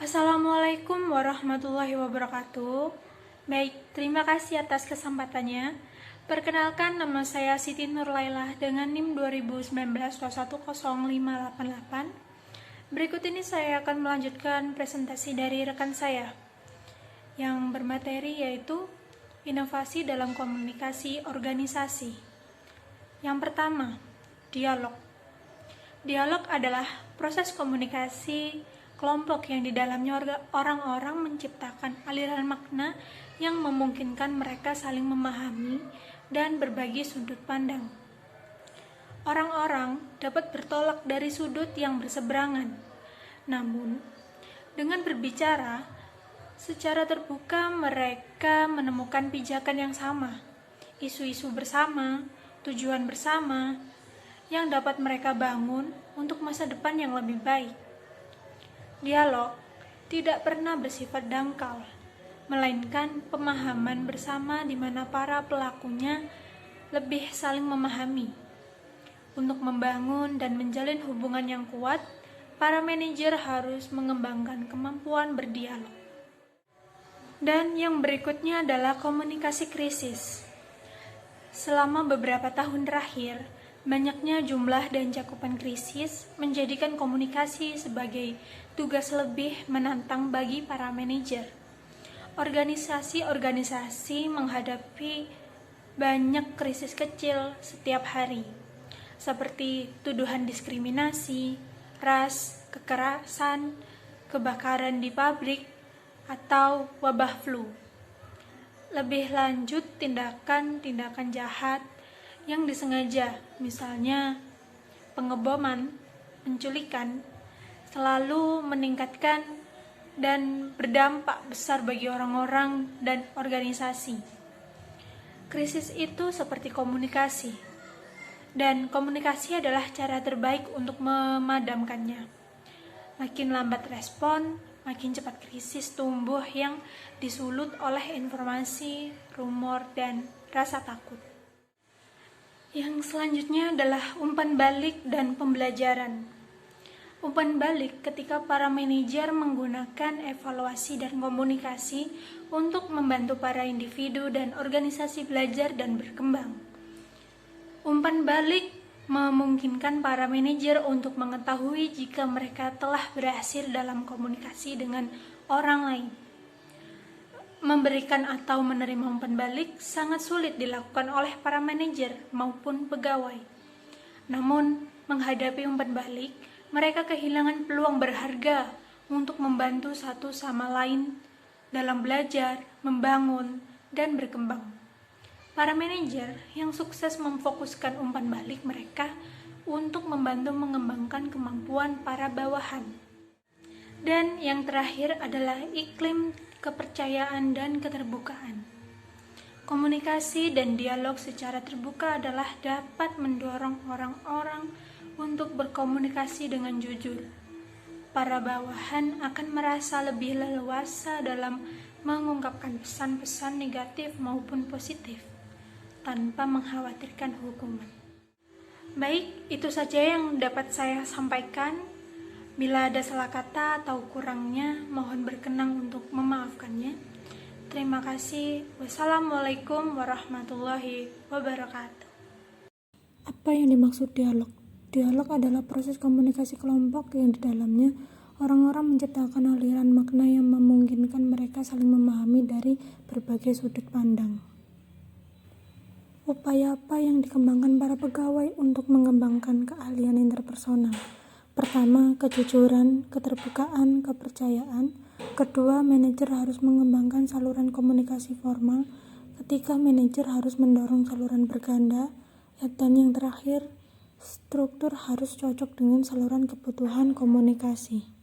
Assalamualaikum warahmatullahi wabarakatuh. Baik, terima kasih atas kesempatannya. Perkenalkan, nama saya Siti Nurlailah dengan NIM 2019-210588. Berikut ini saya akan melanjutkan presentasi dari rekan saya yang bermateri yaitu inovasi dalam komunikasi organisasi. Yang pertama, dialog. Dialog adalah proses komunikasi kelompok yang di dalamnya orang-orang menciptakan aliran makna yang memungkinkan mereka saling memahami dan berbagi sudut pandang. Orang-orang dapat bertolak dari sudut yang berseberangan. Namun, dengan berbicara secara terbuka mereka menemukan pijakan yang sama, isu-isu bersama, tujuan bersama yang dapat mereka bangun untuk masa depan yang lebih baik. Dialog tidak pernah bersifat dangkal, melainkan pemahaman bersama di mana para pelakunya lebih saling memahami. Untuk membangun dan menjalin hubungan yang kuat, para manajer harus mengembangkan kemampuan berdialog. Dan yang berikutnya adalah komunikasi krisis. Selama beberapa tahun terakhir, banyaknya jumlah dan cakupan krisis menjadikan komunikasi sebagai tugas lebih menantang bagi para manajer. Organisasi-organisasi menghadapi banyak krisis kecil setiap hari, seperti tuduhan diskriminasi, ras, kekerasan, kebakaran di pabrik, atau wabah flu. Lebih lanjut, tindakan-tindakan jahat yang disengaja, misalnya pengeboman, penculikan, selalu meningkatkan dan berdampak besar bagi orang-orang dan organisasi. Krisis itu seperti komunikasi, dan komunikasi adalah cara terbaik untuk memadamkannya. Makin lambat respon, makin cepat krisis tumbuh yang disulut oleh informasi, rumor, dan rasa takut. Yang selanjutnya adalah umpan balik dan pembelajaran. Umpan balik ketika para manajer menggunakan evaluasi dan komunikasi untuk membantu para individu dan organisasi belajar dan berkembang. Umpan balik memungkinkan para manajer untuk mengetahui jika mereka telah berhasil dalam komunikasi dengan orang lain. Memberikan atau menerima umpan balik sangat sulit dilakukan oleh para manajer maupun pegawai. Namun, menghadapi umpan balik, mereka kehilangan peluang berharga untuk membantu satu sama lain dalam belajar, membangun, dan berkembang. Para manajer yang sukses memfokuskan umpan balik mereka untuk membantu mengembangkan kemampuan para bawahan. Dan yang terakhir adalah iklim kepercayaan dan keterbukaan. Komunikasi dan dialog secara terbuka adalah dapat mendorong orang-orang untuk berkomunikasi dengan jujur. Para bawahan akan merasa lebih leluasa dalam mengungkapkan pesan-pesan negatif maupun positif, tanpa mengkhawatirkan hukuman. Baik, itu saja yang dapat saya sampaikan. Bila ada salah kata atau kurangnya, mohon berkenan untuk memaafkannya. Terima kasih. Wassalamualaikum warahmatullahi wabarakatuh. Apa yang dimaksud dialog? Dialog adalah proses komunikasi kelompok yang di dalamnya orang-orang menciptakan aliran makna yang memungkinkan mereka saling memahami dari berbagai sudut pandang. Upaya apa yang dikembangkan para pegawai untuk mengembangkan keahlian interpersonal? Pertama, kejujuran, keterbukaan, kepercayaan. Kedua, manajer harus mengembangkan saluran komunikasi formal. Ketiga, manajer harus mendorong saluran berganda. Dan yang terakhir, struktur harus cocok dengan saluran kebutuhan komunikasi.